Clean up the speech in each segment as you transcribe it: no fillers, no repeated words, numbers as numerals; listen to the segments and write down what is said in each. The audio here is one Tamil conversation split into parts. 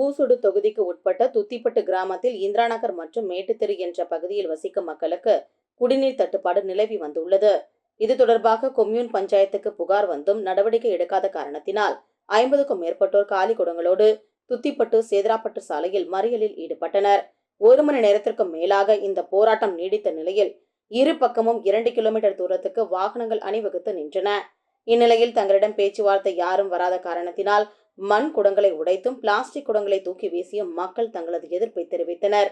ஹூசுடு தொகுதிக்கு உட்பட்ட துத்திப்பட்டு கிராமத்தில் இந்திரா நகர் மற்றும் மேட்டுத்தெரு என்ற பகுதியில் வசிக்கும் மக்களுக்கு குடிநீர் தட்டுப்பாடு நிலவி வந்துள்ளது. இது தொடர்பாக கொம்யூன் பஞ்சாயத்துக்கு புகார் வந்தும் நடவடிக்கை எடுக்காத காரணத்தினால் 50க்கும் மேற்பட்டோர் காலி குடங்களோடு துத்திப்பட்டு சேதராப்பட்டு சாலையில் மறியலில் ஈடுபட்டனர். 1 மணி நேரத்திற்கும் மேலாக இந்த போராட்டம் நீடித்த நிலையில் இரு பக்கமும் 2 கிலோமீட்டர் தூரத்துக்கு வாகனங்கள் அணிவகுத்து நின்றன. இந்நிலையில் தங்களிடம் பேச்சுவார்த்தை யாரும் வராத காரணத்தினால் மண் குடங்களை உடைத்தும் பிளாஸ்டிக் குடங்களை தூக்கி வீசியும் மக்கள் தங்களது எதிர்ப்பை தெரிவித்தனர்.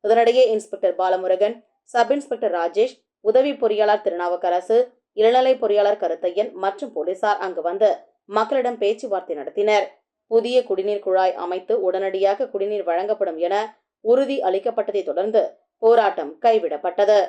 இதனிடையே inspector Balamurugan, sub inspector Rajesh, உதவி பொறியாளர் திருநாவுக்கரசு, இளநிலை பொறியாளர் கருத்தையன் மற்றும் போலீசார் அங்கு வந்து மக்களிடம் பேச்சுவார்த்தை நடத்தினர். புதிய குடிநீர் குழாய் அமைத்து உடனடியாக குடிநீர் வழங்கப்படும் என உறுதி அளிக்கப்பட்டதை தொடர்ந்து போராட்டம் கைவிடப்பட்டது.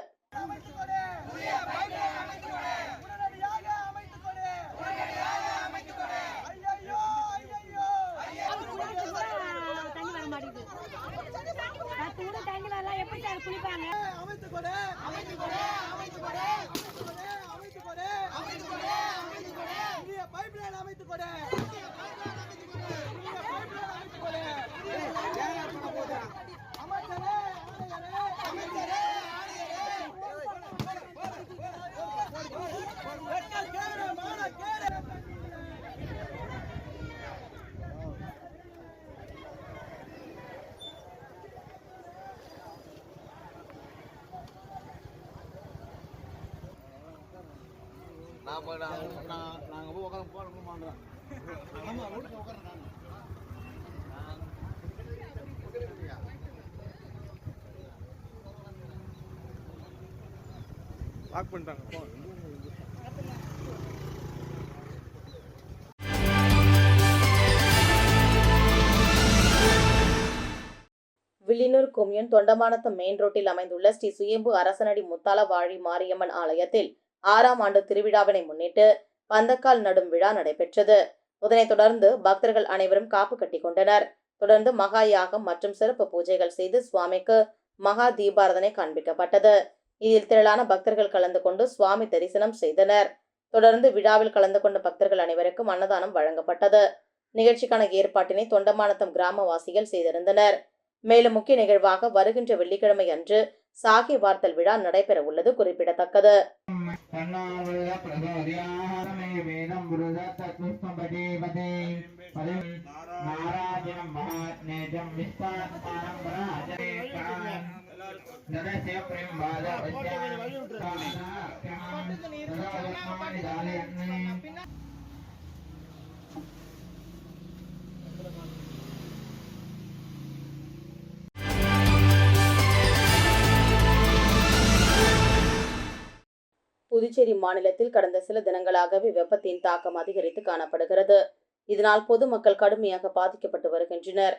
லாக் பண்ணிட்டாங்க. வில்லியனூர் கொம்யூன் தொண்டமானத்தம் மெயின் ரோட்டில் அமைந்துள்ள ஸ்ரீ சுயம்பு அரசனடி முத்தால வாழி மாரியம்மன் ஆலயத்தில் 6ஆம் ஆண்டு திருவிழாவினை முன்னிட்டு பந்தக்கால் நடும் விழா நடைபெற்றது. இதனைத் தொடர்ந்து பக்தர்கள் அனைவரும் காப்பு கட்டி கொண்டனர். தொடர்ந்து மகா யாகம் மற்றும் சிறப்பு பூஜைகள் செய்து சுவாமிக்கு மகா தீபாரதனை காண்பிக்கப்பட்டது. இதில் திரளான பக்தர்கள் கலந்து கொண்டு சுவாமி தரிசனம் செய்தனர். தொடர்ந்து விழாவில் கலந்து கொண்ட பக்தர்கள் அனைவருக்கும் அன்னதானம் வழங்கப்பட்டது. நிகழ்ச்சிக்கான ஏற்பாட்டினை தொண்டமானத்தம் கிராமவாசிகள் செய்திருந்தனர். மேலும் முக்கிய நிகழ்வாக வருகின்ற வெள்ளிக்கிழமை அன்று சாகி வார்த்தல் விழா நடைபெற உள்ளது குறிப்பிடத்தக்கது. புதுச்சேரி மாநிலத்தில் கடந்த சில தினங்களாகவே வெப்பத்தின் தாக்கம் அதிகரித்து காணப்படுகிறது. இதனால் பொதுமக்கள் கடுமையாக பாதிக்கப்பட்டு வருகின்றனர்.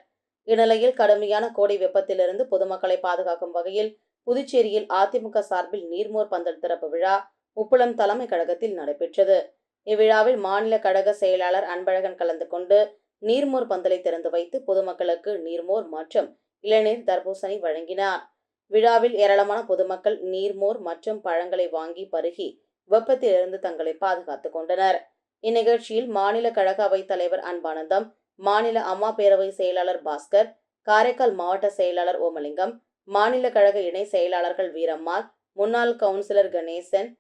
இந்நிலையில் கடுமையான கோடை வெப்பத்திலிருந்து பொதுமக்களை பாதுகாக்கும் வகையில் புதுச்சேரியில் அதிமுக சார்பில் நீர்மோர் பந்தல் திறப்பு விழா உப்பளம் தலைமை கழகத்தில் நடைபெற்றது. இவ்விழாவில் மாநில கழக செயலாளர் அன்பழகன் கலந்து கொண்டு நீர்மோர் பந்தலை திறந்து வைத்து பொதுமக்களுக்கு நீர்மோர் மற்றும் இளநீர், தர்பூசணி வழங்கினார். விழாவில் ஏராளமான பொதுமக்கள் நீர்மோர் மற்றும் பழங்களை வாங்கி பருகி வெப்பத்திலிருந்து தங்களை பாதுகாத்துக் கொண்டனர். இந்நிகழ்ச்சியில் மாநில கழக அவைத் தலைவர் அன்பானந்தம், மாநில அம்மா பேரவை செயலாளர் பாஸ்கர், காரைக்கால் மாவட்ட செயலாளர் ஓமலிங்கம், மாநில கழக இணை செயலாளர்கள் வீரம்மாள், முன்னாள் கவுன்சிலர் கணேசன்,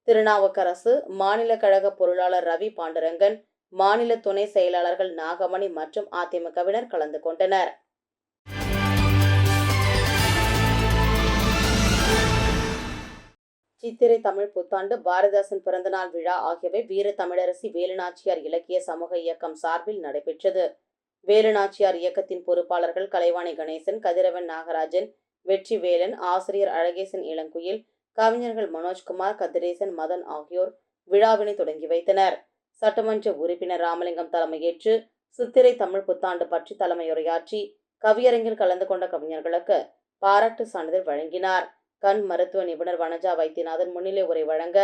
திருநாவுக்கரசு, மாநில கழக பொருளாளர் ரவி பாண்டுரங்கன், மாநில துணை செயலாளர்கள் நாகமணி மற்றும் அதிமுகவினர் கலந்து கொண்டனர். சித்திரை தமிழ் புத்தாண்டு, பாரதிதாசன் பிறந்தநாள் விழா ஆகியவை வீர தமிழரசி வேலுநாச்சியார் இலக்கிய சமூக இயக்கம் சார்பில் நடைபெற்றது. வேலுநாச்சியார் இயக்கத்தின் பொறுப்பாளர்கள் கலைவாணி கணேசன், கதிரவன் நாகராஜன், வெற்றிவேலன், ஆசிரியர் அழகேசன் இளங்குயில், கவிஞர்கள் மனோஜ்குமார், கதிரேசன், மதன் ஆகியோர் விழாவினை தொடங்கி வைத்தனர். சட்டமன்ற உறுப்பினர் ராமலிங்கம் தலைமையேற்று சித்திரை தமிழ் புத்தாண்டு பற்றி தலைமையுரையாற்றி கவியரங்கில் கலந்து கொண்ட கவிஞர்களுக்கு பாராட்டு சான்றிதழ் வழங்கினார். கண் மருத்துவ நிபுணர் வனஜா வைத்தியநாதன் முன்னிலை உரை வழங்க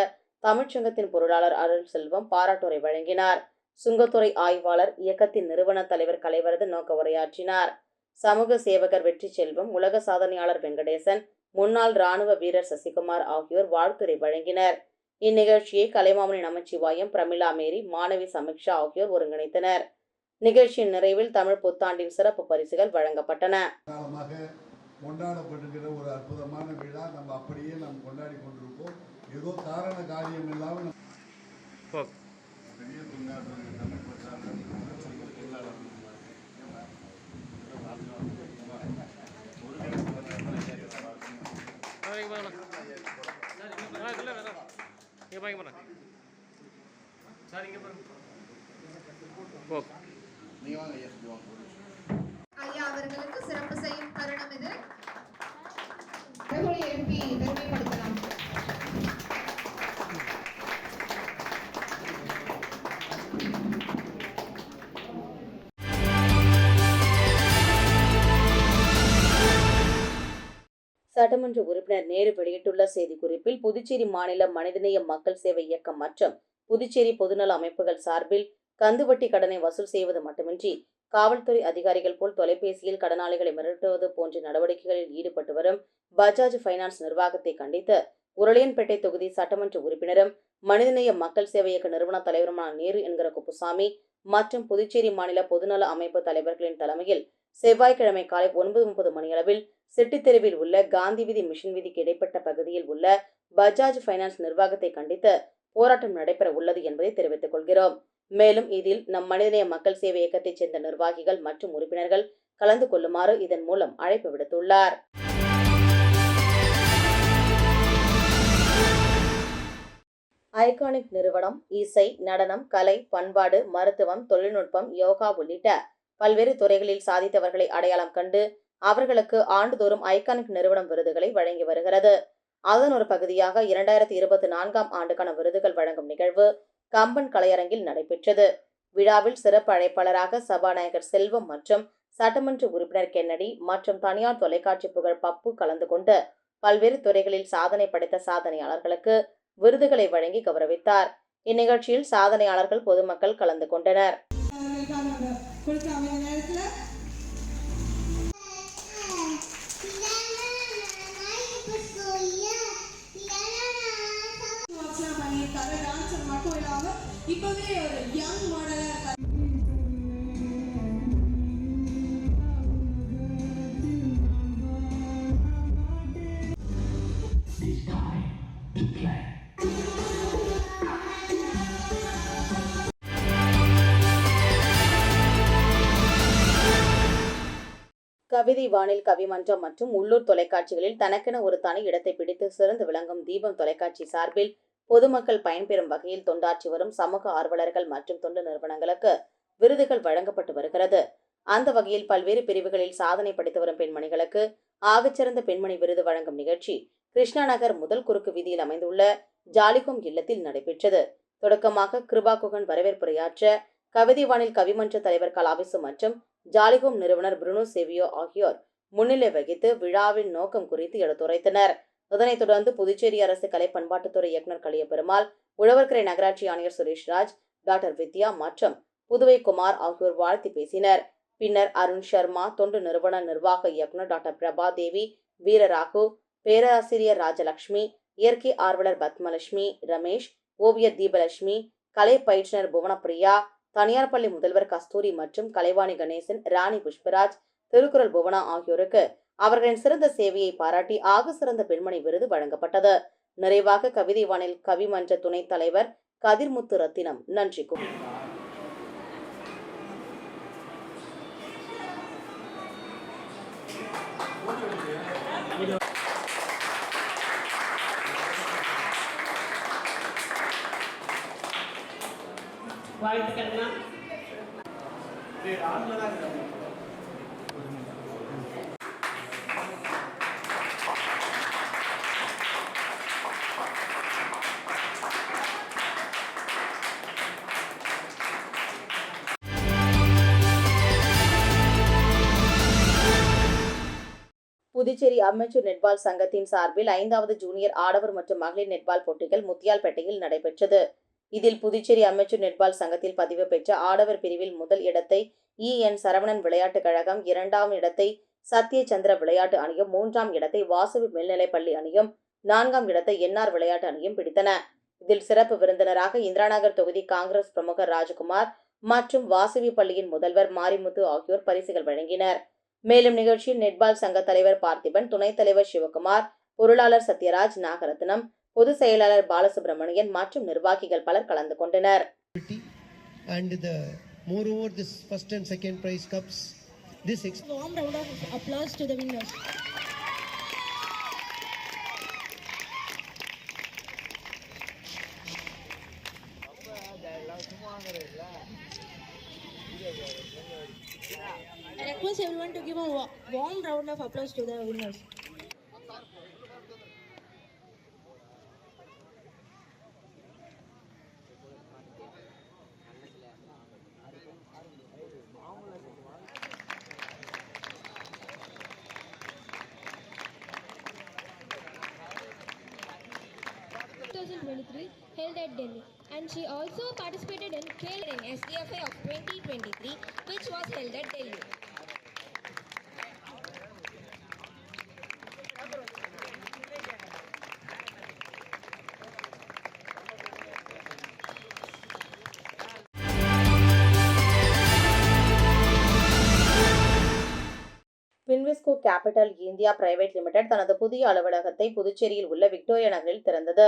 தமிழ்ச்சங்கத்தின் பொருளாளர் அருள் செல்வம் பாராட்டுரை வழங்கினார். சுங்கத்துறை ஆய்வாளர் இயக்கத்தின் நிறுவன தலைவர் கலைவரதன் நோக்க உரையாற்றினார். சமூக சேவகர் வெற்றி செல்வம், உலக சாதனையாளர் வெங்கடேசன், முன்னாள் ராணுவ வீரர் சசிகுமார் ஆகியோர் வாழ்த்துரை வழங்கினர். இந்நிகழ்ச்சியை கலைமாமணி நமச்சிவாயம், பிரமிளா மேரி, மாணவி சமீக்ஷா ஆகியோர் ஒருங்கிணைத்தனர். நிகழ்ச்சியின் நிறைவில் தமிழ் புத்தாண்டின் சிறப்பு பரிசுகள் வழங்கப்பட்டன. காலமாக கொண்டாடப்படுகிற ஒரு அற்புதமான விழா நம்ம அப்படியே நாம் கொண்டாடி கொண்டிருப்போம். ஏதோ காரண காரியம் இல்லாமல் பெரிய தமிழ் ஐயா அவர்களுக்கு சிறப்பு செய்யும் தருணம் இது. எழுப்பி பெருமைப்படுத்தலாம். சட்டமன்ற உறுப்பினர் நேரு வெளியிட்டுள்ள செய்திக்குறிப்பில், புதுச்சேரி மாநில மனிதநேய மக்கள் சேவை இயக்கம் மற்றும் புதுச்சேரி பொதுநல அமைப்புகள் சார்பில் கந்துவட்டி கடனை வசூல் செய்வது மட்டுமின்றி காவல்துறை அதிகாரிகள் போல் தொலைபேசியில் கடனாளிகளை மிரட்டுவது போன்ற நடவடிக்கைகளில் ஈடுபட்டு வரும் பஜாஜ் பைனான்ஸ் நிர்வாகத்தை கண்டித்து உருளையன்பேட்டை தொகுதி சட்டமன்ற உறுப்பினரும் மனிதநேய மக்கள் சேவை இயக்க நிறுவன தலைவருமான நேரு என்கிற குப்புசாமி மற்றும் புதுச்சேரி மாநில பொதுநல அமைப்பு தலைவர்களின் தலைமையில் செவ்வாய்க்கிழமை காலை 9:30 மணியளவில் செட்டித்தெருவில் உள்ள காந்தி வீதி மிஷன் வீதிக்கு இடைப்பட்ட பகுதியில் உள்ள பஜாஜ் பைனான்ஸ் நிர்வாகத்தை கண்டித்து போராட்டம் நடைபெற உள்ளது என்பதை தெரிவித்துக் கொள்கிறோம். மேலும் இதில் நம் மனிதநேய மக்கள் சேவை இயக்கத்தைச் சேர்ந்த நிர்வாகிகள் மற்றும் உறுப்பினர்கள் கலந்து கொள்ளுமாறு இதன் மூலம் அழைப்பு விடுத்துள்ளார். ஐகானிக் நிறுவனம் இசை, நடனம், கலை, பண்பாடு, மருத்துவம், தொழில்நுட்பம், யோகா உள்ளிட்ட பல்வேறு துறைகளில் சாதித்தவர்களை அடையாளம் கண்டு அவர்களுக்கு ஆண்டுதோறும் ஐகானிக் நிறுவனம் விருதுகளை வழங்கி வருகிறது. அதன் ஒரு பகுதியாக 2024ஆம் ஆண்டுக்கான விருதுகள் வழங்கும் நிகழ்வு கம்பன் கலையரங்கில் நடைபெற்றது. விழாவில் சிறப்பு அழைப்பாளராக சபாநாயகர் செல்வம் மற்றும் சட்டமன்ற உறுப்பினர் கென்னடி மற்றும் தனியார் தொலைக்காட்சி புகழ் பப்பு கலந்து கொண்டு பல்வேறு துறைகளில் சாதனை படைத்த சாதனையாளர்களுக்கு விருதுகளை வழங்கி கௌரவித்தார். இந்நிகழ்ச்சியில் சாதனையாளர்கள், பொதுமக்கள் கலந்து கொண்டனர். இப்பவே ஒரு யங் மாடலா கவிதை வானில் கவிமன்றம் மற்றும் உள்ளூர் தொலைக்காட்சிகளில் தனக்கென ஒரு தனி இடத்தை பிடித்து சிறந்து விளங்கும் தீபம் தொலைக்காட்சி சார்பில் பொதுமக்கள் பயன்பெறும் வகையில் தொண்டாற்றி வரும் சமூக ஆர்வலர்கள் மற்றும் தொண்டு நிறுவனங்களுக்கு விருதுகள் வழங்கப்பட்டு வருகிறது. அந்த வகையில் பல்வேறு பிரிவுகளில் சாதனை படைத்து வரும் பெண்மணிகளுக்கு ஆகச்சிறந்த பெண்மணி விருது வழங்கும் நிகழ்ச்சி கிருஷ்ணா நகர் முதல் குறுக்கு வீதியில் அமைந்துள்ள ஜாலிகோம் இல்லத்தில் நடைபெற்றது. தொடக்கமாக கிருபா குகன் வரவேற்புரையாற்ற கவிதை வானில் கவிமன்ற தலைவர் கலாவிசு மற்றும் ஜாலிகோம் நிறுவனர் புருனோ சேவியோ ஆகியோர் முன்னிலை வகித்து விழாவின் நோக்கம் குறித்து எடுத்துரைத்தனர். இதனைத் தொடர்ந்து புதுச்சேரி அரசு கலை பண்பாட்டுத்துறை இயக்குநர் கலியபெருமாள், உழவர்கரை நகராட்சி ஆணையர் சுரேஷ்ராஜ், டாக்டர் வித்யா மற்றும் புதுவை குமார் ஆகியோர் வாழ்த்தி பேசினர். பின்னர் அருண் சர்மா, தொண்டு நிறுவன நிர்வாக இயக்குநர் டாக்டர் பிரபா தேவி, வீரராகு, பேராசிரியர் ராஜலட்சுமி, இயற்கை ஆர்வலர் பத்மலட்சுமி, ரமேஷ், ஓவியர் தீபலட்சுமி, கலை பயிற்றுனர் புவனப்பிரியா, தனியார் பள்ளி முதல்வர் கஸ்தூரி மற்றும் கலைவாணி கணேசன், ராணி புஷ்பராஜ், திருக்குறள் புவனா ஆகியோருக்கு அவர்களின் சிறந்த சேவையை பாராட்டி ஆக சிறந்த பெண்மணி விருது வழங்கப்பட்டது. நிறைவாக கவிதை வானில் கவிமன்ற துணைத் தலைவர் கதிர்முத்து ரத்தினம் நன்றி கூறினார். புதுச்சேரி அமெச்சூர் நெட்பால் சங்கத்தின் சார்பில் 5வது ஜூனியர் ஆடவர் மற்றும் மகளிர் நெட்பால் போட்டிகள் முத்தியால்பேட்டையில் நடைபெற்றது. இதில் புதுச்சேரி அமெச்சூர் நெட்பால் சங்கத்தில் பதிவு பெற்ற ஆடவர் பிரிவில் முதல் இடத்தை என் சரவணன் விளையாட்டுக் கழகம், 2ஆம் இடத்தை சத்யசந்திர விளையாட்டு அணியும், 3ஆம் இடத்தை வாசவி மேல்நிலைப்பள்ளி அணியும், 4ஆம் இடத்தை என்ஆர் விளையாட்டு அணியும் பிடித்தன. இதில் சிறப்பு விருந்தினராக இந்திராநகர் தொகுதி காங்கிரஸ் பிரமுகர் ராஜகுமார், மற்றும் வாசவி பள்ளியின் முதல்வர் மாரிமுத்து ஆகியோர் பரிசுகள் வழங்கினர். மேலும் நிகழ்ச்சியில் நெட்பால் சங்க தலைவர் பார்த்திபன், துணைத் தலைவர் சிவகுமார், பொருளாளர் சத்யராஜ், நாகரத்னம், பொதுச் செயலாளர் பாலசுப்ரமணியன் மற்றும் நிர்வாகிகள் பலர் கலந்து கொண்டனர். And moreover, this first and second prize cups. Warm round of applause to the winners. I request everyone to give a warm round of applause to the winners. Held at Delhi, and she also participated in Khel SDFI of 2023, which was held at Delhi. பின்விஸ்கோ கேபிட்டல் இந்தியா பிரைவேட் லிமிடெட் தனது புதிய அலுவலகத்தை புதுச்சேரியில் உள்ள விக்டோரியா நகரில் திறந்தது.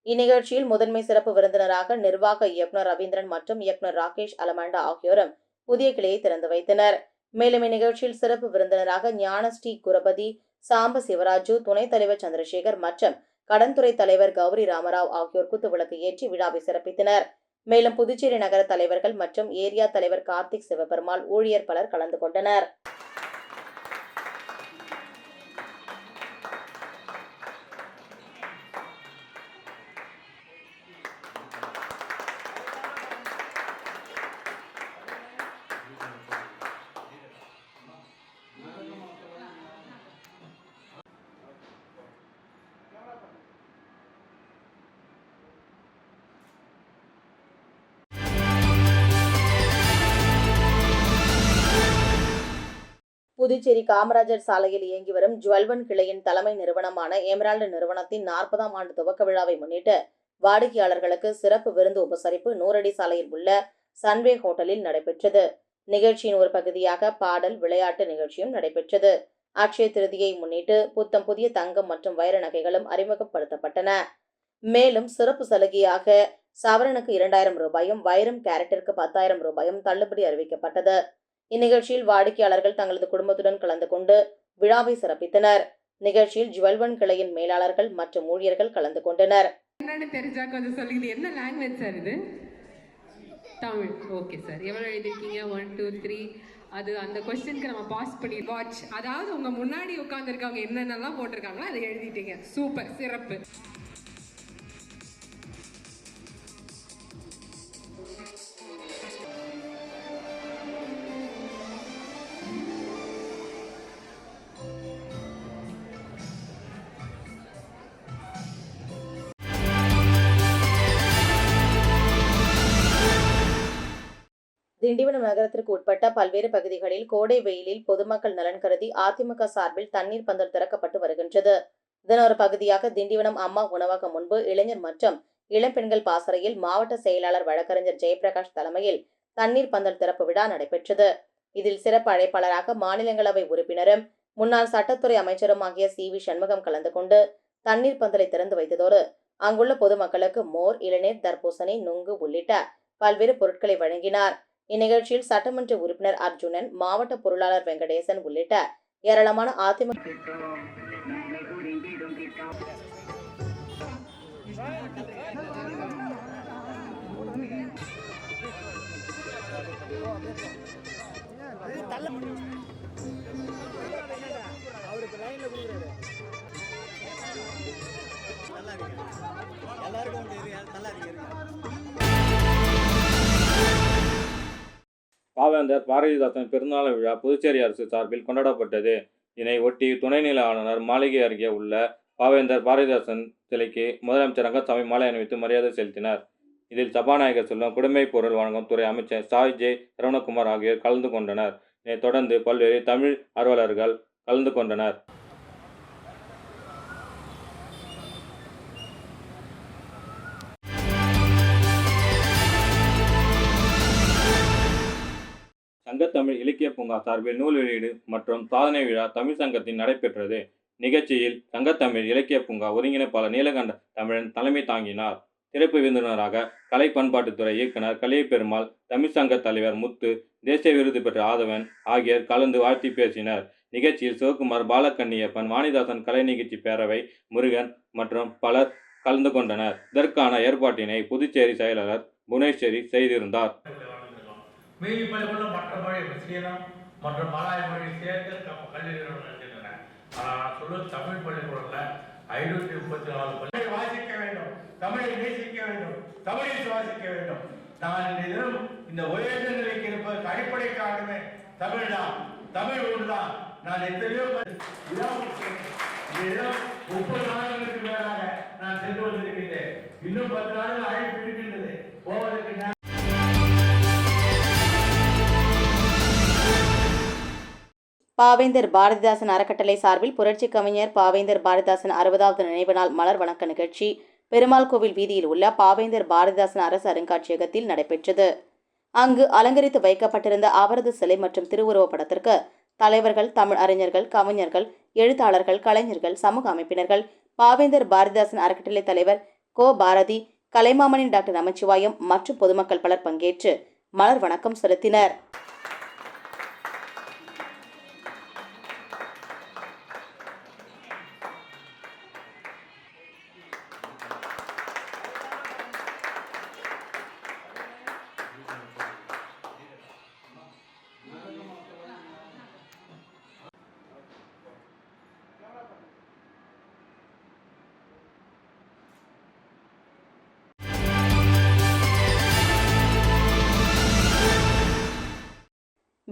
இந்நிகழ்ச்சியில் முதன்மை சிறப்பு விருந்தினராக நிர்வாக இயக்குநர் ரவீந்திரன் மற்றும் இயக்குநர் ராகேஷ் அலமாண்டா ஆகியோரும் புதிய கிளையை திறந்து வைத்தனர். மேலும் இந்நிகழ்ச்சியில் சிறப்பு விருந்தினராக ஞானஸ்ரீ குரபதி, சாம்ப சிவராஜு, துணைத் தலைவர் சந்திரசேகர் மற்றும் கடன்துறை தலைவர் கௌரி ராமராவ் ஆகியோர் குத்துவிளக்கு ஏற்றி விழாவை சிறப்பித்தனர். மேலும் புதுச்சேரி நகர தலைவர்கள் மற்றும் ஏரியா தலைவர் கார்த்திக் சிவபெருமாள், ஊழியர் பலர் கலந்து கொண்டனர். புதுச்சேரி காமராஜர் சாலையில் இயங்கி வரும் ஜுவல்வன் கிளையின் தலைமை நிறுவனமான எமரால்டு நிறுவனத்தின் 40ஆம் ஆண்டு துவக்க விழாவை முன்னிட்டு வாடிக்கையாளர்களுக்கு சிறப்பு விருந்து உபசரிப்பு நூறடி சாலையில் உள்ள சன்வே ஹோட்டலில் நடைபெற்றது. நிகழ்ச்சியின் ஒரு பகுதியாக பாடல், விளையாட்டு நிகழ்ச்சியும் நடைபெற்றது. அக்ஷய திருதியை முன்னிட்டு புத்தம் புதிய தங்கம் மற்றும் வைர நகைகளும் அறிமுகப்படுத்தப்பட்டன. மேலும் சிறப்பு சலுகையாக சவரனுக்கு 2000 ரூபாயும், வைரம் கேரட்டிற்கு 10,000 ரூபாயும் தள்ளுபடி அறிவிக்கப்பட்டது. இந்நிகழ்ச்சியில் வாடிக்கையாளர்கள் தங்களது குடும்பத்துடன் கலந்து கொண்டு விழாவை சிறப்பித்தனர். நிகழ்ச்சியில் ஜுவல்வன் கிளையின் மேலாளர்கள் மற்றும் ஊழியர்கள் கலந்து கொண்டனர். என்னன்னு தெரிஞ்சா கொஞ்சம் சொல்லுங்க. என்ன லாங்குவேஜ் சார் இது? தமிழ். Okay sir. எவ்வளவு எழுதிருக்கீங்க? 1 2 3. அது அந்த கொஸ்டினுக்கு நம்ம பாஸ் பண்ணி வாட்ச், அதாவது உங்க முன்னாடி உட்கார்ந்துருக்கவங்க என்னென்னலாம் போட்டிருக்காங்களோ அதை எழுதிட்டீங்க. சூப்பர், சிறப்பு. திண்டிவனம் நகரத்திற்கு உட்பட்ட பல்வேறு பகுதிகளில் கோடை வெயிலில் பொதுமக்கள் நலன் கருதி அதிமுக சார்பில் தண்ணீர் பந்தல் திறக்கப்பட்டு வருகின்றது. இதன் ஒரு பகுதியாக திண்டிவனம் அம்மா உணவகம் முன்பு இளைஞர் மற்றும் இளம்பெண்கள் பாசறையில் மாவட்ட செயலாளர் வழக்கறிஞர் ஜெயபிரகாஷ் தலைமையில் தண்ணீர் பந்தல் திறப்பு விழா நடைபெற்றது. இதில் சிறப்பு அழைப்பாளராக மாநிலங்களவை உறுப்பினரும் முன்னாள் சட்டத்துறை அமைச்சரும் ஆகிய CV சண்முகம் கலந்து கொண்டு தண்ணீர் பந்தலை திறந்து வைத்ததோடு அங்குள்ள பொதுமக்களுக்கு மோர், இளநீர், தர்பூசணி, நுங்கு உள்ளிட்ட பல்வேறு பொருட்களை வழங்கினார். இந்நிகழ்ச்சியில் சட்டமன்ற உறுப்பினர் அர்ஜுனன், மாவட்ட பொருளாளர் வெங்கடேசன் உள்ளிட்ட ஏராளமான அதிமுக பாவேந்தர் பாரதிதாசன் பிறந்தநாள் விழா புதுச்சேரி அரசு சார்பில் கொண்டாடப்பட்டது. இதனை ஒட்டி துணைநிலை ஆளுநர் மாளிகை அருகே உள்ள பாவேந்தர் பாரதிதாசன் சிலைக்கு முதலமைச்சர் ரங்கசாமி மாலை அணிவித்து மரியாதை செலுத்தினார். இதில் சபாநாயகர் செல்வம், குடிமைப் பொருள் வழங்கும் துறை அமைச்சர் சாய் ஜே சரவணகுமார் ஆகியோர் கலந்து கொண்டனர். இதனைத் தொடர்ந்து பல்வேறு தமிழ் ஆர்வலர்கள் கலந்து கொண்டனர். சங்கத்தமிழ் இலக்கிய பூங்கா சார்பில் நூல் வெளியீடு மற்றும் சாதனை விழா தமிழ் சங்கத்தில் நடைபெற்றது. நிகழ்ச்சியில் சங்கத்தமிழ் இலக்கிய பூங்கா ஒருங்கிணைப்பாளர் நீலகண்ட தமிழன் தலைமை தாங்கினார். சிறப்பு விருந்தினராக கலை பண்பாட்டுத்துறை இயக்குனர் கலியபெருமாள், தமிழ் சங்க தலைவர் முத்து, தேசிய விருது பெற்ற ஆதவன் ஆகியோர் கலந்து வாழ்த்தி பேசினர். நிகழ்ச்சியில் சிவகுமார், பாலகண்ணியப்பன், வாணிதாசன், கலை நிகழ்ச்சி பேரவை, முருகன் மற்றும் பலர் கலந்து கொண்டனர். இதற்கான ஏற்பாட்டினை புதுச்சேரி செயலாளர் புவனேஸ்வரி செய்திருந்தார். மீதி பள்ளிக்கூடம் மற்ற மொழி சீனம் மற்றும் மலாய மொழி சேர்த்து கல்வி நிறுவனம். ஆனால் நான் சொல்வது தமிழ் பள்ளிக்கூடத்தில் 534 பள்ளி வாசிக்க வேண்டும், தமிழை நேசிக்க வேண்டும், தமிழை சுவாசிக்க வேண்டும். நான் இந்த தினம் இந்த உயர்ந்த நிலைக்கு இருப்பதற்கு அடிப்படை காரணமே தமிழ் தான், தமிழ் ஒன்றுதான். நான் எத்தனையோ 30 நாடுகளுக்கு மேலாக நான் சென்று வந்திருக்கின்றேன். இன்னும் 10 நாடுகள் அழைப்பு இருக்கின்றது போவதற்கு. பாவேந்தர் பாரதிதாசன் அறக்கட்டளை சார்பில் புரட்சி கவிஞர் பாவேந்தர் பாரதிதாசன் 60வது நினைவு நாள் மலர் வணக்க நிகழ்ச்சி பெருமாள் கோவில் வீதியில் உள்ள பாவேந்தர் பாரதிதாசன் அரசு அருங்காட்சியகத்தில் நடைபெற்றது. அங்கு அலங்கரித்து வைக்கப்பட்டிருந்த அவரது சிலை மற்றும் திருவுருவப் படத்திற்கு தலைவர்கள், தமிழ் அறிஞர்கள், கவிஞர்கள், எழுத்தாளர்கள், கலைஞர்கள், சமூக அமைப்பினர்கள், பாவேந்தர் பாரதிதாசன் அறக்கட்டளை தலைவர் கோ பாரதி, கலைமாமணி டாக்டர் நமச்சிவாயம் மற்றும் பொதுமக்கள் பலர் பங்கேற்று மலர் வணக்கம் செலுத்தினர்.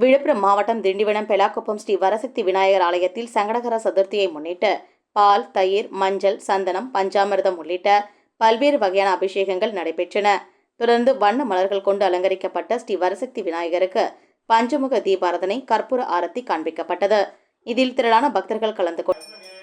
விழுப்புரம் மாவட்டம் திண்டிவனம் பெலாக்குப்பம் ஸ்ரீ வரசக்தி விநாயகர் ஆலயத்தில் சங்கடகர சதுர்த்தியை முன்னிட்டு பால், தயிர், மஞ்சள், சந்தனம், பஞ்சாமிர்தம் உள்ளிட்ட பல்வேறு வகையான அபிஷேகங்கள் நடைபெற்றன. தொடர்ந்து வண்ண மலர்கள் கொண்டு அலங்கரிக்கப்பட்ட ஸ்ரீ வரசக்தி விநாயகருக்கு பஞ்சமுக தீபாராதனை, கற்பூர ஆரத்தி காண்பிக்கப்பட்டது. இதில் திரளான பக்தர்கள் கலந்து கொண்டனர்.